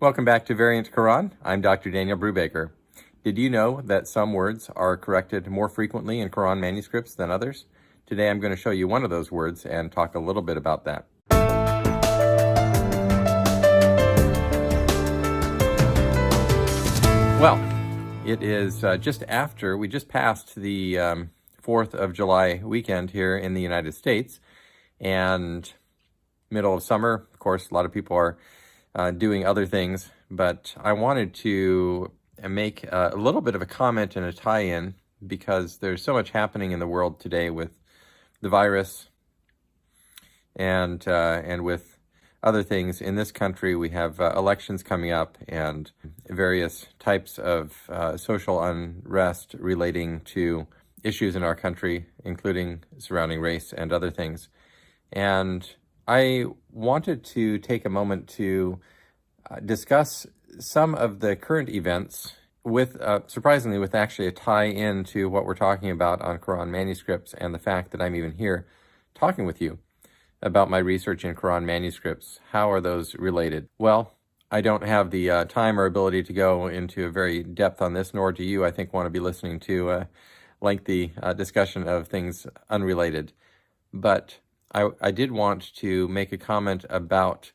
Welcome back to Variant Qur'an. I'm Dr. Daniel Brubaker. Did you know that some words are corrected more frequently in Qur'an manuscripts than others? Today I'm going to show you one of those words and talk a little bit about that. Well, it is we just passed the 4th of July weekend here in the United States, and middle of summer. Of course, a lot of people are doing other things, but I wanted to make a little bit of a comment and a tie-in because there's so much happening in the world today with the virus and with other things. In this country, we have elections coming up and various types of social unrest relating to issues in our country, including surrounding race and other things. And I wanted to take a moment to discuss some of the current events with, surprisingly, with actually a tie-in to what we're talking about on Qur'an manuscripts and the fact that I'm even here talking with you about my research in Qur'an manuscripts. How are those related? Well, I don't have the time or ability to go into a very depth on this, nor do you, I think, want to be listening to a lengthy discussion of things unrelated. But I did want to make a comment about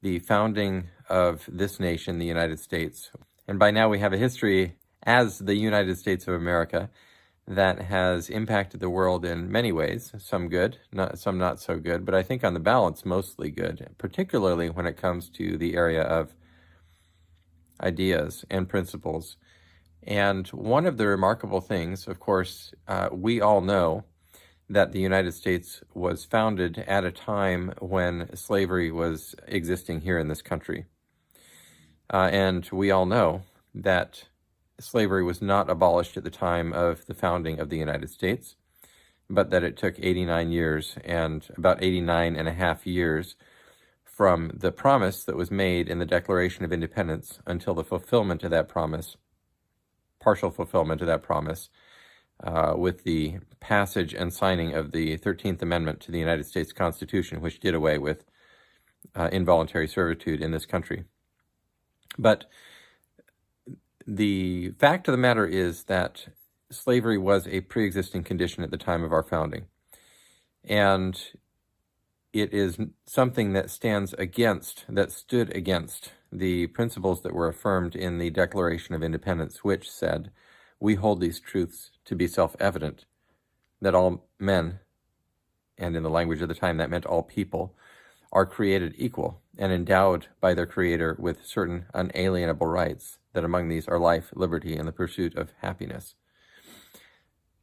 the founding of this nation, the United States. And by now we have a history as the United States of America that has impacted the world in many ways, some good, some not so good, but I think on the balance, mostly good, particularly when it comes to the area of ideas and principles. And one of the remarkable things, of course, we all know that the United States was founded at a time when slavery was existing here in this country. And we all know that slavery was not abolished at the time of the founding of the United States, but that it took 89 years and about 89 and a half years from the promise that was made in the Declaration of Independence until the fulfillment of that promise, partial fulfillment of that promise, with the passage and signing of the 13th Amendment to the United States Constitution, which did away with involuntary servitude in this country. But the fact of the matter is that slavery was a pre-existing condition at the time of our founding. And it is something that stood against the principles that were affirmed in the Declaration of Independence, which said, "We hold these truths to be self-evident, that all men," and in the language of the time that meant all people, "are created equal and endowed by their Creator with certain unalienable rights, that among these are life, liberty, and the pursuit of happiness."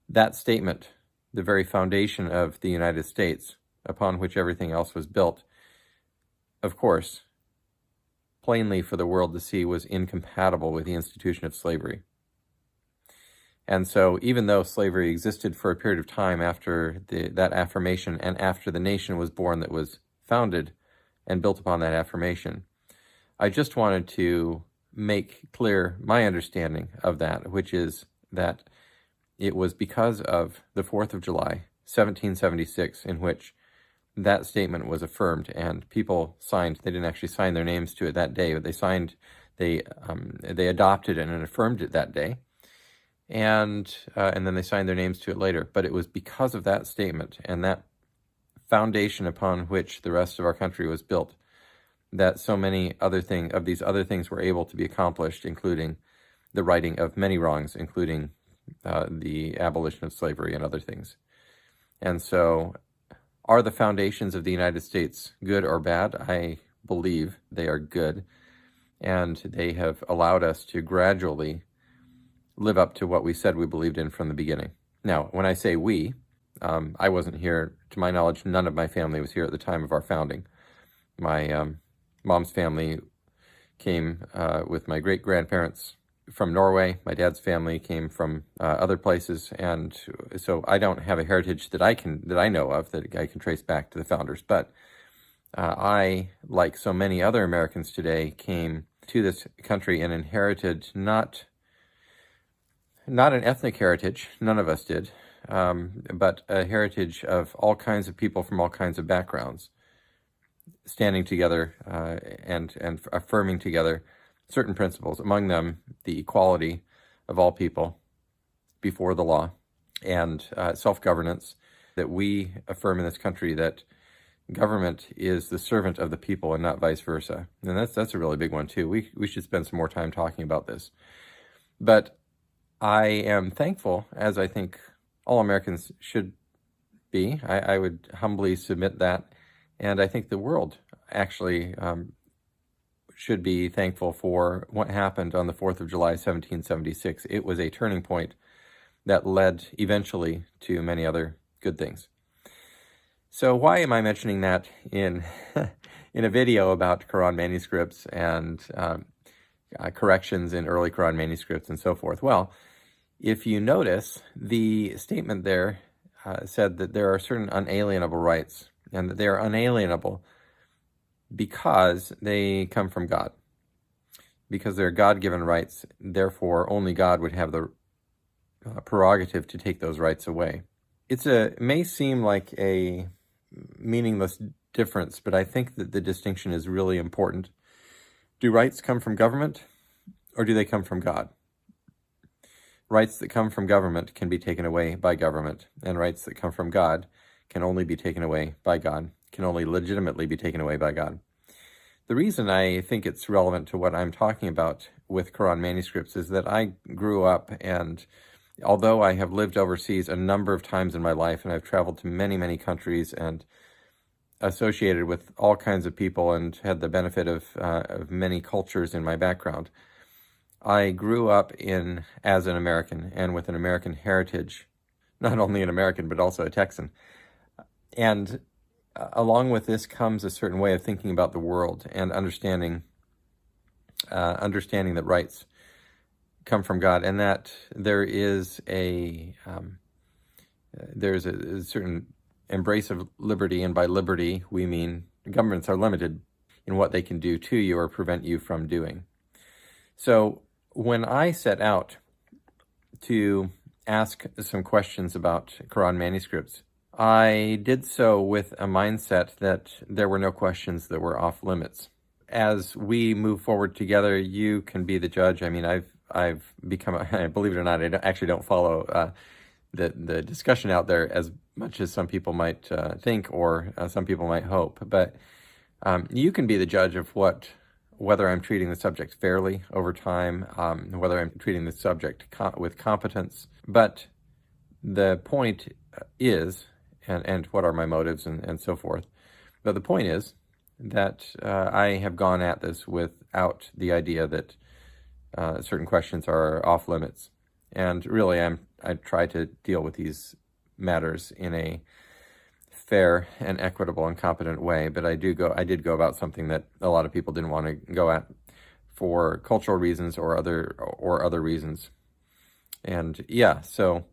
That statement, the very foundation of the United States, upon which everything else was built, of course, plainly for the world to see, was incompatible with the institution of slavery. And so even though slavery existed for a period of time after that affirmation and after the nation was born that was founded and built upon that affirmation, I just wanted to make clear my understanding of that, which is that it was because of the 4th of July, 1776, in which that statement was affirmed and people signed. They didn't actually sign their names to it that day, but they adopted it and affirmed it that day. And then they signed their names to it later. But it was because of that statement and that foundation upon which the rest of our country was built that so many of these other things were able to be accomplished, including the righting of many wrongs, including the abolition of slavery and other things. And so, are the foundations of the United States good or bad? I believe they are good, and they have allowed us to gradually live up to what we said we believed in from the beginning. Now, when I say we, I wasn't here. To my knowledge, none of my family was here at the time of our founding. My mom's family came with my great-grandparents from Norway. My dad's family came from other places, and so I don't have a heritage that I know of that I can trace back to the founders. But I, like so many other Americans today, came to this country and inherited not an ethnic heritage, none of us did, but a heritage of all kinds of people from all kinds of backgrounds, standing together and affirming together certain principles, among them the equality of all people before the law and self-governance, that we affirm in this country that government is the servant of the people and not vice versa. And that's a really big one too. We should spend some more time talking about this. But I am thankful, as I think all Americans should be. I would humbly submit that. And I think the world actually should be thankful for what happened on the 4th of July, 1776. It was a turning point that led eventually to many other good things. So why am I mentioning that in in a video about Qur'an manuscripts and corrections in early Qur'an manuscripts and so forth? Well, if you notice, the statement there said that there are certain unalienable rights, and that they are unalienable because they come from God. Because they're God-given rights, therefore only God would have the prerogative to take those rights away. It may seem like a meaningless difference, but I think that the distinction is really important. Do rights come from government, or do they come from God? Rights that come from government can be taken away by government, and rights that come from God can only be taken away by God, can only legitimately be taken away by God. The reason I think it's relevant to what I'm talking about with Qur'an manuscripts is that I grew up, and although I have lived overseas a number of times in my life, and I've traveled to many, many countries and associated with all kinds of people and had the benefit of many cultures in my background, I grew up as an American and with an American heritage, not only an American, but also a Texan. And along with this comes a certain way of thinking about the world and understanding that rights come from God, and that there's a certain embrace of liberty, and by liberty we mean governments are limited in what they can do to you or prevent you from doing. So when I set out to ask some questions about Qur'an manuscripts, I did so with a mindset that there were no questions that were off limits. As we move forward together, you can be the judge. I mean, I've become, believe it or not, I actually don't follow the discussion out there as much as some people might think, or some people might hope. But you can be the judge of whether I'm treating the subject fairly over time, whether I'm treating the subject with competence. But the point is, and what are my motives and so forth. But the point is that I have gone at this without the idea that certain questions are off limits. And really, I try to deal with these matters in a fair and equitable and competent way, but I did go about something that a lot of people didn't want to go at for cultural reasons or other reasons. And yeah, so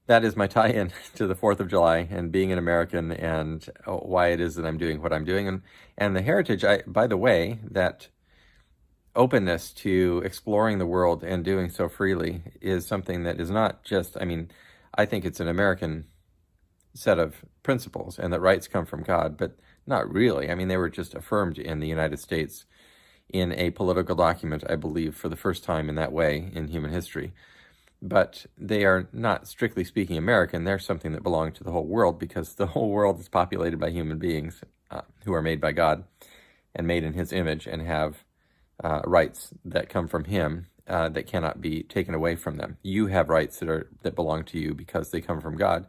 that is my tie-in to the 4th of July and being an American, and why it is that I'm doing what I'm doing. And the heritage, by the way, that openness to exploring the world and doing so freely is something that is not just, I think it's an American set of principles, and that rights come from God, but not really. They were just affirmed in the United States in a political document, I believe, for the first time in that way in human history. But they are not, strictly speaking, American. They're something that belong to the whole world, because the whole world is populated by human beings who are made by God and made in His image, and have rights that come from Him that cannot be taken away from them. You have rights that belong to you because they come from God,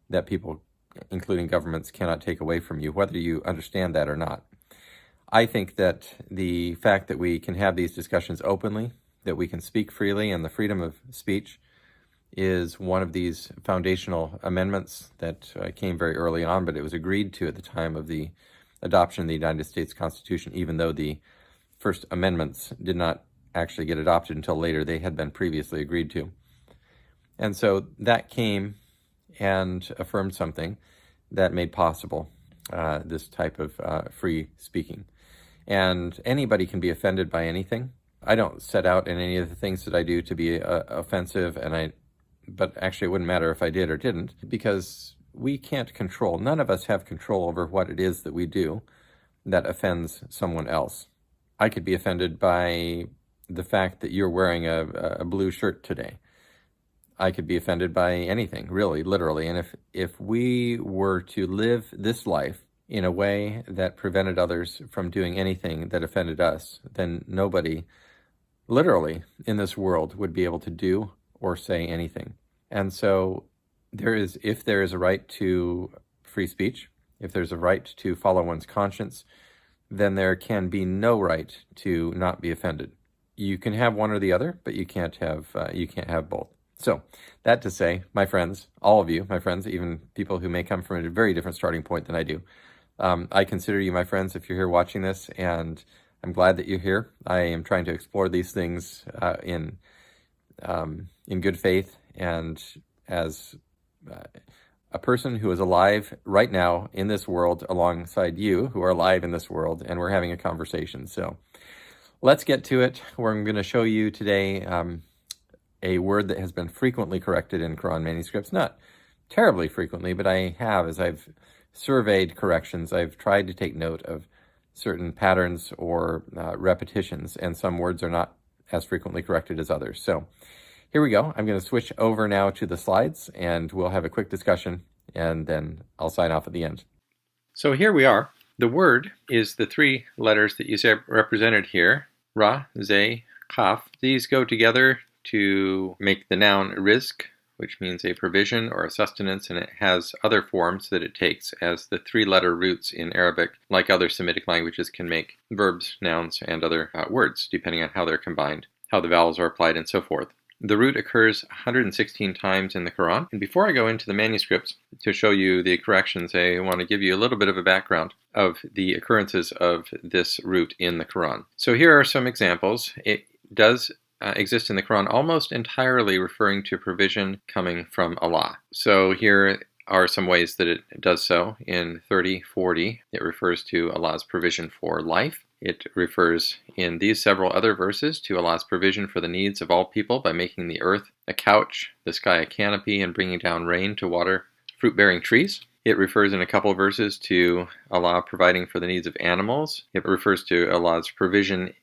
that people, including governments, cannot take away from you, whether you understand that or not. I think that the fact that we can have these discussions openly, that we can speak freely, and the freedom of speech is one of these foundational amendments that came very early on, but it was agreed to at the time of the adoption of the United States Constitution, even though the first amendments did not actually get adopted until later. They had been previously agreed to. And so that came and affirmed something that made possible this type of free speaking. And anybody can be offended by anything. I don't set out in any of the things that I do to be offensive, but actually it wouldn't matter if I did or didn't, because we can't control, none of us have control over what it is that we do that offends someone else. I could be offended by the fact that you're wearing a blue shirt today. I could be offended by anything, really, literally. And if we were to live this life in a way that prevented others from doing anything that offended us, then nobody, literally, in this world would be able to do or say anything. And so if there is a right to free speech, if there's a right to follow one's conscience, then there can be no right to not be offended. You can have one or the other, but you can't have both. So that to say, my friends, all of you, my friends, even people who may come from a very different starting point than I do, I consider you my friends if you're here watching this, and I'm glad that you're here. I am trying to explore these things in good faith, and as a person who is alive right now in this world alongside you who are alive in this world, and we're having a conversation. So let's get to it. I'm going to show you today a word that has been frequently corrected in Qur'an manuscripts. Not terribly frequently, but I have, as I've surveyed corrections, I've tried to take note of certain patterns or repetitions, and some words are not as frequently corrected as others. So here we go. I'm going to switch over now to the slides, and we'll have a quick discussion, and then I'll sign off at the end. So here we are. The word is the three letters that you see represented here, Ra, Zay, Kaf. These go together to make the noun rizq, which means a provision or a sustenance, and it has other forms that it takes, as the three-letter roots in Arabic, like other Semitic languages, can make verbs, nouns, and other words, depending on how they're combined, how the vowels are applied, and so forth. The root occurs 116 times in the Quran. And before I go into the manuscripts to show you the corrections, I want to give you a little bit of a background of the occurrences of this root in the Quran. So here are some examples. It does exist in the Quran almost entirely referring to provision coming from Allah. So here are some ways that it does so. In 30:40, it refers to Allah's provision for life. It refers in these several other verses to Allah's provision for the needs of all people by making the earth a couch, the sky a canopy, and bringing down rain to water fruit-bearing trees. It refers in a couple of verses to Allah providing for the needs of animals. It refers to Allah's provision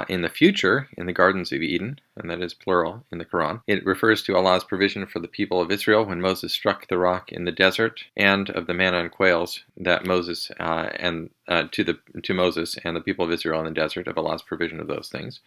in the future in the gardens of Eden, and that is plural in the Quran. It refers to Allah's provision for the people of Israel when Moses struck the rock in the desert, and of the manna and quails that Moses to Moses and the people of Israel in the desert, of Allah's provision of those things.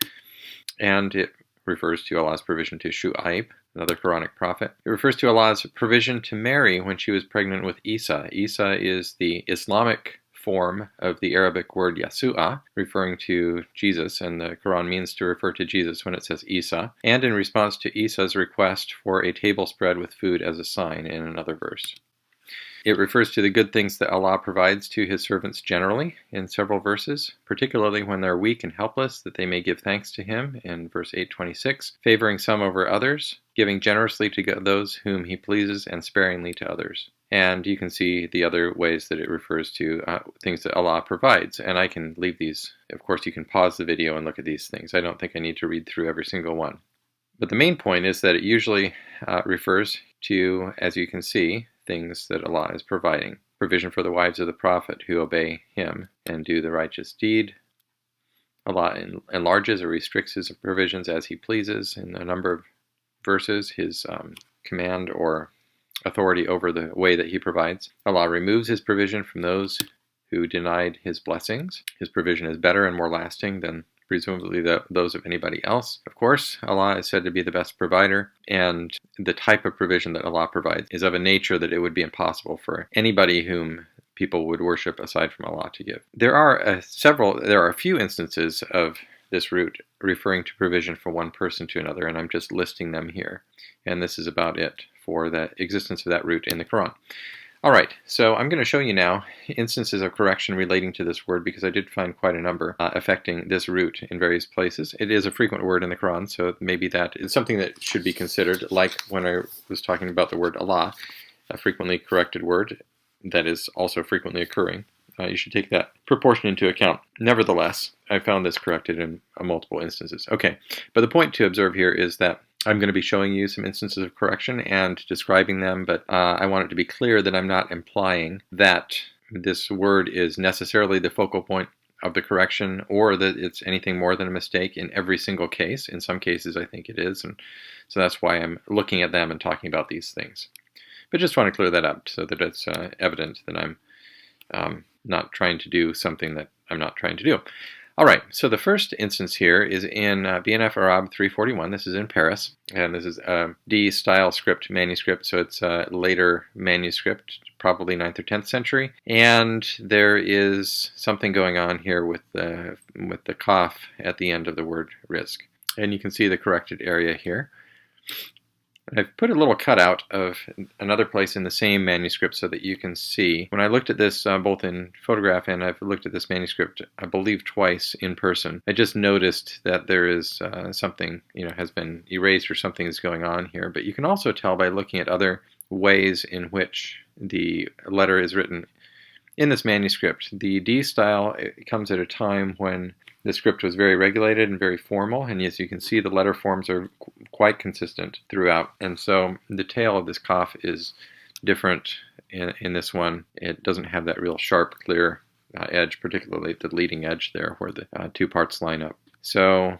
And it refers to Allah's provision to Shu'aib, another Quranic prophet. It refers to Allah's provision to Mary when she was pregnant with Isa. Isa is the Islamic form of the Arabic word Yasu'a, referring to Jesus, and the Quran means to refer to Jesus when it says Isa, and in response to Isa's request for a table spread with food as a sign in another verse. It refers to the good things that Allah provides to His servants generally in several verses, particularly when they're weak and helpless, that they may give thanks to Him in verse 826, favoring some over others, giving generously to those whom He pleases, and sparingly to others. And you can see the other ways that it refers to things that Allah provides. And I can leave these. Of course, you can pause the video and look at these things. I don't think I need to read through every single one. But the main point is that it usually refers to, as you can see, things that Allah is providing. Provision for the wives of the Prophet who obey Him and do the righteous deed. Allah enlarges or restricts His provisions as He pleases in a number of verses. His command or authority over the way that He provides. Allah removes His provision from those who denied His blessings. His provision is better and more lasting than presumably those of anybody else. Of course, Allah is said to be the best provider, and the type of provision that Allah provides is of a nature that it would be impossible for anybody whom people would worship aside from Allah to give. There are a few instances of this root referring to provision from one person to another, and I'm just listing them here. And this is about it for the existence of that root in the Quran. All right, so I'm going to show you now instances of correction relating to this word, because I did find quite a number affecting this root in various places. It is a frequent word in the Quran, so maybe that is something that should be considered, like when I was talking about the word Allah, a frequently corrected word that is also frequently occurring. You should take that proportion into account. Nevertheless, I found this corrected in multiple instances. Okay, but the point to observe here is that I'm going to be showing you some instances of correction and describing them, but I want it to be clear that I'm not implying that this word is necessarily the focal point of the correction, or that it's anything more than a mistake in every single case. In some cases, I think it is, and so that's why I'm looking at them and talking about these things. But just want to clear that up so that it's evident that I'm not trying to do something that I'm not trying to do. All right, so the first instance here is in BNF Arab 341. This is in Paris, and this is a D style script manuscript, so it's a later manuscript, probably 9th or 10th century. And there is something going on here with the kaf at the end of the word rizq. And you can see the corrected area here. I've put a little cutout of another place in the same manuscript so that you can see. When I looked at this both in photograph and I've looked at this manuscript, I believe twice in person, I just noticed that there is something, has been erased or something is going on here. But you can also tell by looking at other ways in which the letter is written in this manuscript. The D style, it comes at a time when the script was very regulated and very formal, and as you can see, the letter forms are quite consistent throughout. And so the tail of this kaf is different in this one. It doesn't have that real sharp, clear edge, particularly at the leading edge there where the two parts line up. So,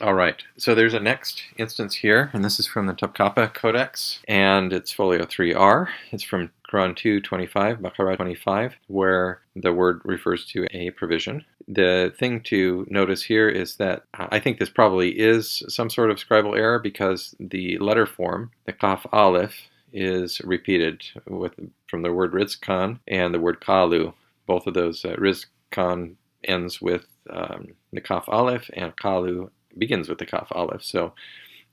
all right, so there's a next instance here, and this is from the Topkapi Codex, and it's folio 3R. It's from Qur'an 2:25, Baqarah 25, where the word refers to a provision. The thing to notice here is that I think this probably is some sort of scribal error because the letter form, the kaf aleph, is repeated from the word rizqan and the word kalu. Both of those, rizqan ends with the kaf aleph and kalu begins with the kaf aleph. So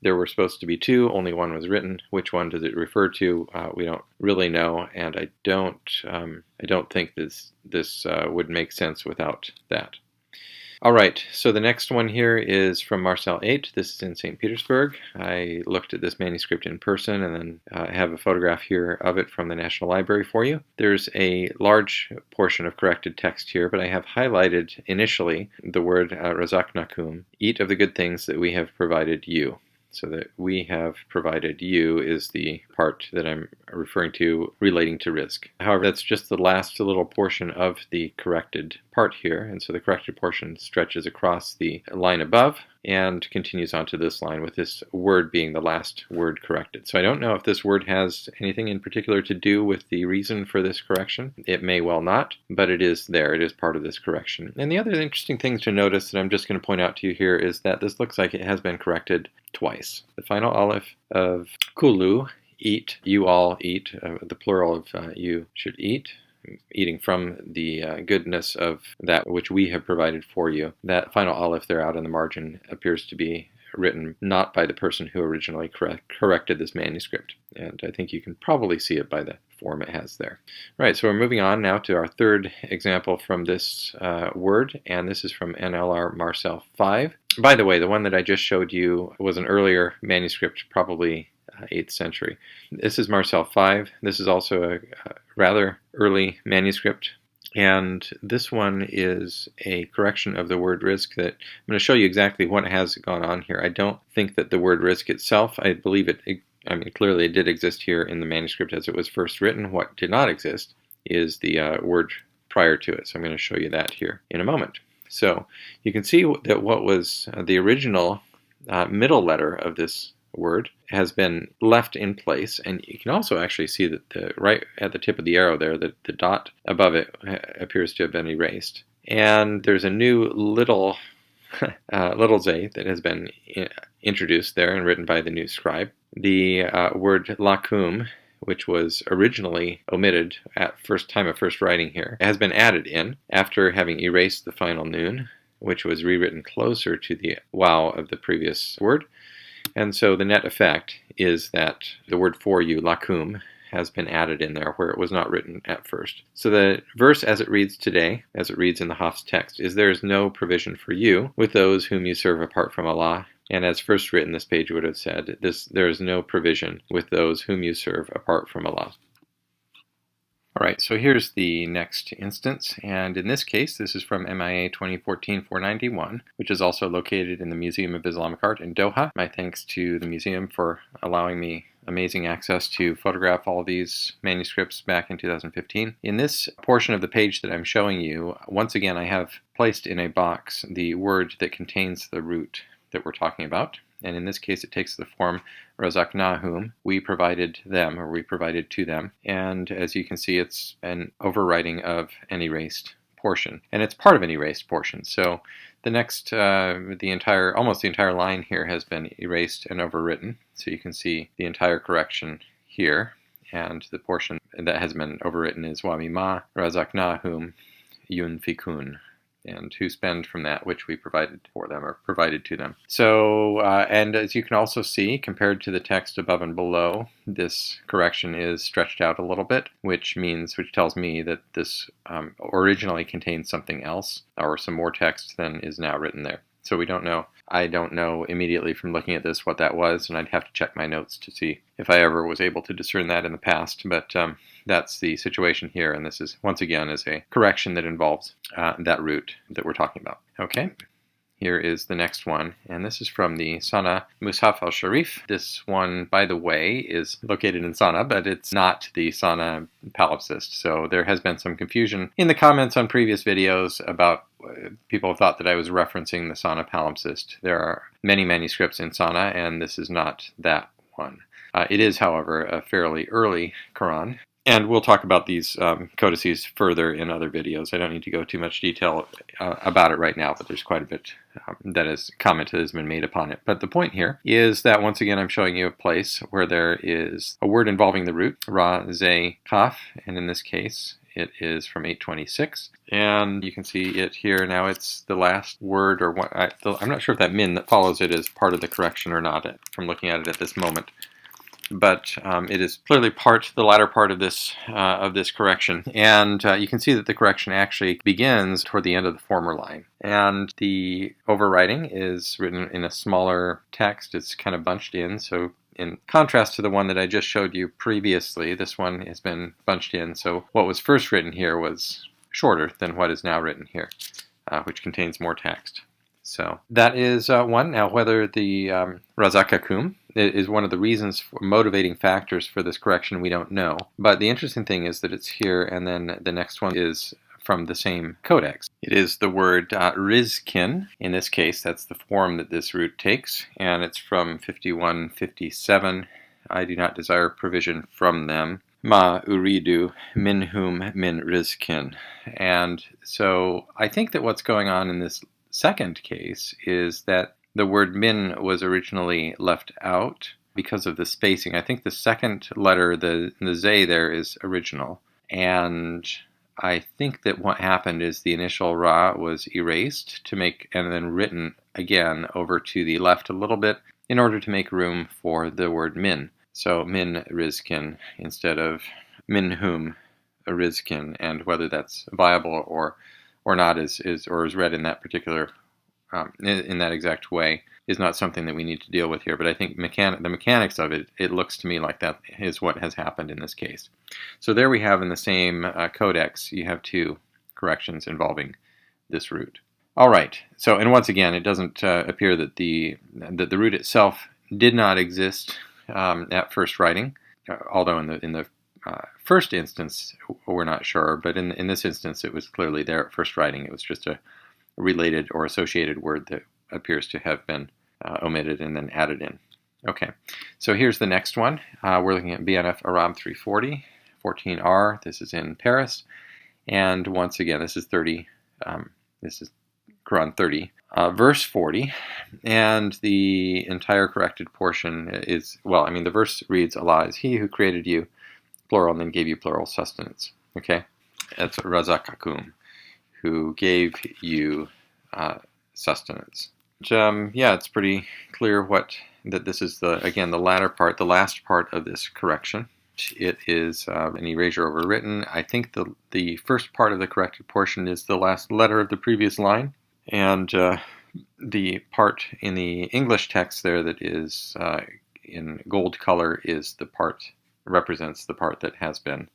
there were supposed to be two, only one was written. Which one does it refer to? We don't really know, and I don't think this would make sense without that. All right, so the next one here is from Marcel 8. This is in St. Petersburg. I looked at this manuscript in person, and then I have a photograph here of it from the National Library for you. There's a large portion of corrected text here, but I have highlighted initially the word razaqnakum, eat of the good things that we have provided you. So that we have provided you is the part that I'm referring to relating to rizq. However, that's just the last little portion of the corrected part here, and so the corrected portion stretches across the line above and continues onto this line with this word being the last word corrected. So I don't know if this word has anything in particular to do with the reason for this correction. It may well not, but it is there. It is part of this correction. And the other interesting thing to notice that I'm just going to point out to you here is that this looks like it has been corrected twice. The final aleph of kulu, eat, you all eat, the plural of you should eat, eating from the goodness of that which we have provided for you. That final aleph there out in the margin appears to be written not by the person who originally corrected this manuscript. And I think you can probably see it by the form it has there. Right, so we're moving on now to our third example from this word, and this is from NLR Marcel 5. By the way, the one that I just showed you was an earlier manuscript, probably 8th century. This is Marcel 5. This is also a rather early manuscript, and this one is a correction of the word rizq that I'm going to show you exactly what has gone on here. I don't think that the word rizq itself, I believe clearly it did exist here in the manuscript as it was first written. What did not exist is the word prior to it, so I'm going to show you that here in a moment. So you can see that what was the original middle letter of this word has been left in place, and you can also actually see that right at the tip of the arrow there, the dot above it appears to have been erased. And there's a new little z that has been introduced there and written by the new scribe. The word lakum, which was originally omitted at time of first writing here, has been added in after having erased the final noon, which was rewritten closer to the wow of the previous word. And so the net effect is that the word for you, lakum, has been added in there where it was not written at first. So the verse as it reads today, as it reads in the Haf's text, is there is no provision for you with those whom you serve apart from Allah. And as first written, this page would have said, there is no provision with those whom you serve apart from Allah. All right, so here's the next instance, and in this case, this is from MIA 2014-491, which is also located in the Museum of Islamic Art in Doha. My thanks to the museum for allowing me amazing access to photograph all these manuscripts back in 2015. In this portion of the page that I'm showing you, once again I have placed in a box the word that contains the root that we're talking about. And in this case it takes the form razaqnahum. We provided them, or we provided to them. And as you can see, it's an overwriting of an erased portion. And it's part of an erased portion. So the next, almost the entire line here has been erased and overwritten. So you can see the entire correction here. And the portion that has been overwritten is wamima razaqnahum yunfikun, and who spend from that which we provided for them, or provided to them. So, and as you can also see, compared to the text above and below, this correction is stretched out a little bit, which tells me that this originally contained something else, or some more text than is now written there. So we don't know. I don't know immediately from looking at this what that was, and I'd have to check my notes to see if I ever was able to discern that in the past, but that's the situation here, and this is, once again, is a correction that involves that root that we're talking about. Okay, here is the next one, and this is from the Sana Mus'haf al-Sharif. This one, by the way, is located in Sana, but it's not the Sana palimpsest, so there has been some confusion in the comments on previous videos about people thought that I was referencing the Sana palimpsest. There are many manuscripts in Sana, and this is not that one. It is, however, a fairly early Qur'an. And we'll talk about these codices further in other videos. I don't need to go too much detail about it right now, but there's quite a bit comment that has been made upon it. But the point here is that, once again, I'm showing you a place where there is a word involving the root, ra, ze, kaf, and in this case, it is from 826. And you can see it here. Now it's the last word, or what, I'm not sure if that min that follows it is part of the correction or not from looking at it at this moment. But it is clearly the latter part of this correction, and you can see that the correction actually begins toward the end of the former line. And the overwriting is written in a smaller text. It's kind of bunched in, so in contrast to the one that I just showed you previously, this one has been bunched in. So what was first written here was shorter than what is now written here, which contains more text. So that is one. Now, whether the razaqakum is one of the reasons, motivating factors for this correction, we don't know. But the interesting thing is that it's here, and then the next one is from the same codex. It is the word rizkin. In this case, that's the form that this root takes, and it's from 5157. I do not desire provision from them. Ma uridu minhum min rizkin. And so I think that what's going on in this second case is that the word min was originally left out because of the spacing. I think the second letter, the zay there, is original. And I think that what happened is the initial ra was erased and then written again over to the left a little bit in order to make room for the word min. So min rizkin instead of minhum rizkin, and whether that's viable or not is read in that particular in that exact way is not something that we need to deal with here. But I think the mechanics of it looks to me like that is what has happened in this case. So there we have, in the same codex, you have two corrections involving this root. All right. So, and once again, it doesn't appear that the root itself did not exist at first writing, although in the first instance we're not sure, but in this instance it was clearly there at first writing. It was just a related or associated word that appears to have been omitted and then added in. Okay, so here's the next one. We're looking at BNF Aram 340, 14R. This is in Paris, and once again this is 30. This is Qur'an 30, verse 40, and the entire corrected portion is, the verse reads, Allah is He who created you, plural, and then gave you plural sustenance. Okay, that's razaqakum, who gave you sustenance. Yeah, it's pretty clear that this is the last part of this correction. It is an erasure overwritten. I think the first part of the corrected portion is the last letter of the previous line, and the part in the English text there that is in gold color represents the part that has been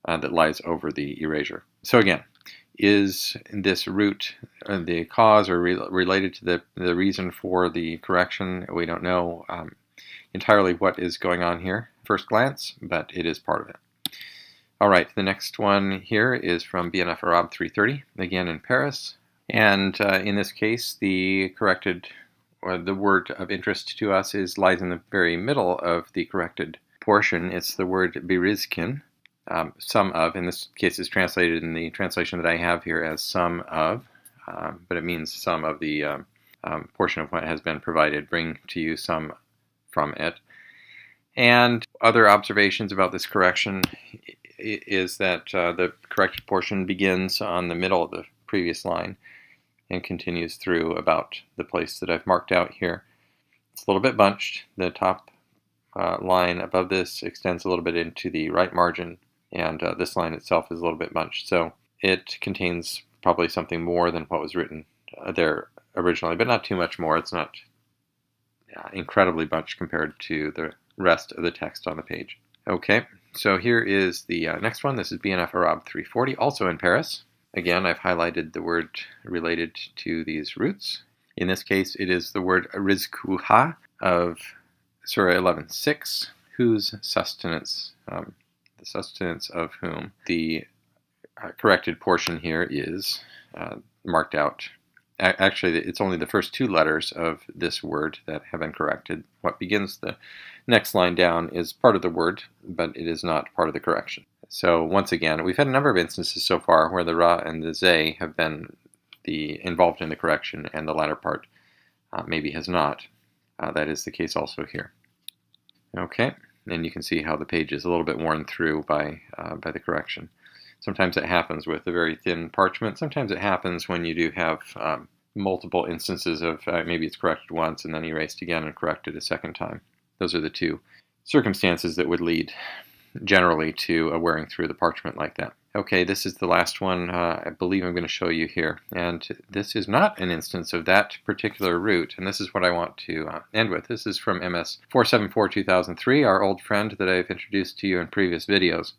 that lies over the erasure. So again, is this root the cause or related to the reason for the correction? We don't know. entirely what is going on here at first glance, but it is part of it. All right, the next one here is from BNF Arabe 330, again in Paris. And in this case, the corrected, or the word of interest to us lies in the very middle of the corrected portion. It's the word birizkin, some of. In this case, is translated in the translation that I have here as some of, but it means some of the portion of what has been provided, bring to you some from it. And other observations about this correction is that the corrected portion begins on the middle of the previous line and continues through about the place that I've marked out here. It's a little bit bunched. The top line above this extends a little bit into the right margin, and this line itself is a little bit bunched. So it contains probably something more than what was written there originally, but not too much more. It's not incredibly bunched compared to the rest of the text on the page. Okay, so here is the next one. This is BNF Arabe 340, also in Paris. Again, I've highlighted the word related to these roots. In this case, it is the word rizkuha of Surah 11:6, whose sustenance, the sustenance of whom. The corrected portion here is marked out. Actually, it's only the first two letters of this word that have been corrected. What begins the next line down is part of the word, but it is not part of the correction. So once again, we've had a number of instances so far where the ra and the zay have been involved in the correction, and the latter part maybe has not. That is the case also here. Okay, and you can see how the page is a little bit worn through by the correction. Sometimes it happens with a very thin parchment. Sometimes it happens when you do have multiple instances of maybe it's corrected once and then erased again and corrected a second time. Those are the two circumstances that would lead generally to a wearing through the parchment like that. Okay, this is the last one I believe I'm going to show you here. And this is not an instance of that particular root, and this is what I want to end with. This is from MS 474-2003, our old friend that I've introduced to you in previous videos.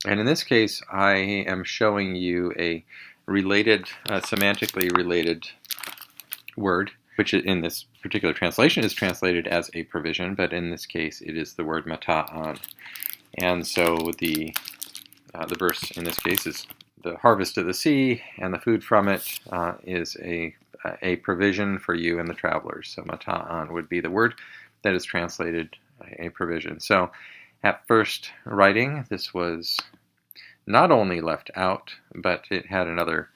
And in this case, I am showing you a related, semantically related word, which in this particular translation is translated as a provision, but in this case it is the word mata'an. And so the verse in this case is the harvest of the sea and the food from it is a provision for you and the travelers. So mata'an would be the word that is translated a provision. So at first writing, this was not only left out, but it had another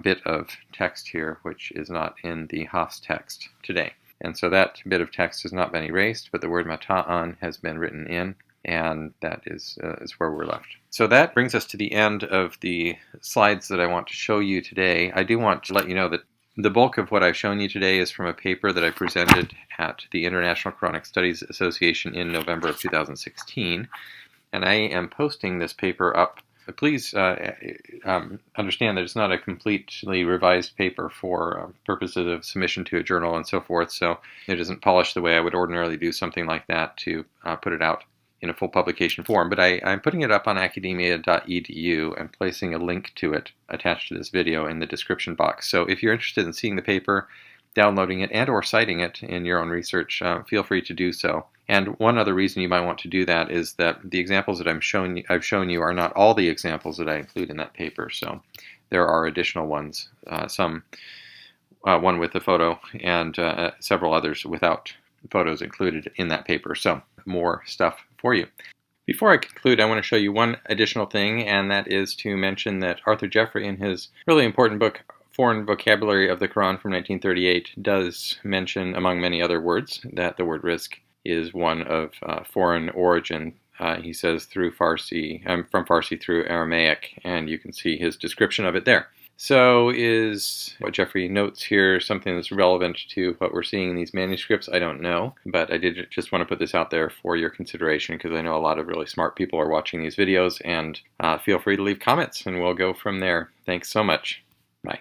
bit of text here, which is not in the Haf's text today. And so that bit of text has not been erased, but the word mata'an has been written in, and that is where we're left. So that brings us to the end of the slides that I want to show you today. I do want to let you know that the bulk of what I've shown you today is from a paper that I presented at the International Quranic Studies Association in November of 2016, and I am posting this paper up. Please understand that it's not a completely revised paper for purposes of submission to a journal and so forth, so it isn't polished the way I would ordinarily do something like that to put it out in a full publication form, but I'm putting it up on academia.edu and placing a link to it attached to this video in the description box. So if you're interested in seeing the paper, downloading it, and or citing it in your own research, feel free to do so. And one other reason you might want to do that is that the examples that I've shown you are not all the examples that I include in that paper. So there are additional ones, one with a photo and several others without photos included in that paper. So more stuff for you. Before I conclude, I want to show you one additional thing, and that is to mention that Arthur Jeffrey, in his really important book, Foreign Vocabulary of the Quran from 1938, does mention, among many other words, that the word rizq is one of foreign origin. He says from Farsi through Aramaic, and you can see his description of it there. So is what Jeffrey notes here something that's relevant to what we're seeing in these manuscripts? I don't know, but I did just want to put this out there for your consideration because I know a lot of really smart people are watching these videos, and feel free to leave comments and we'll go from there. Thanks so much. Bye.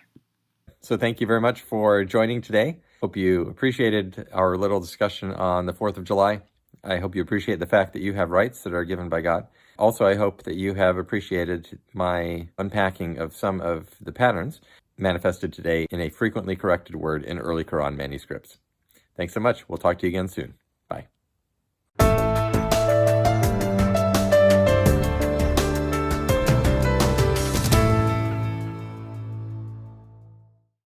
So thank you very much for joining today. Hope you appreciated our little discussion on the 4th of July. I hope you appreciate the fact that you have rights that are given by God. Also, I hope that you have appreciated my unpacking of some of the patterns manifested today in a frequently corrected word in early Quran manuscripts. Thanks so much. We'll talk to you again soon.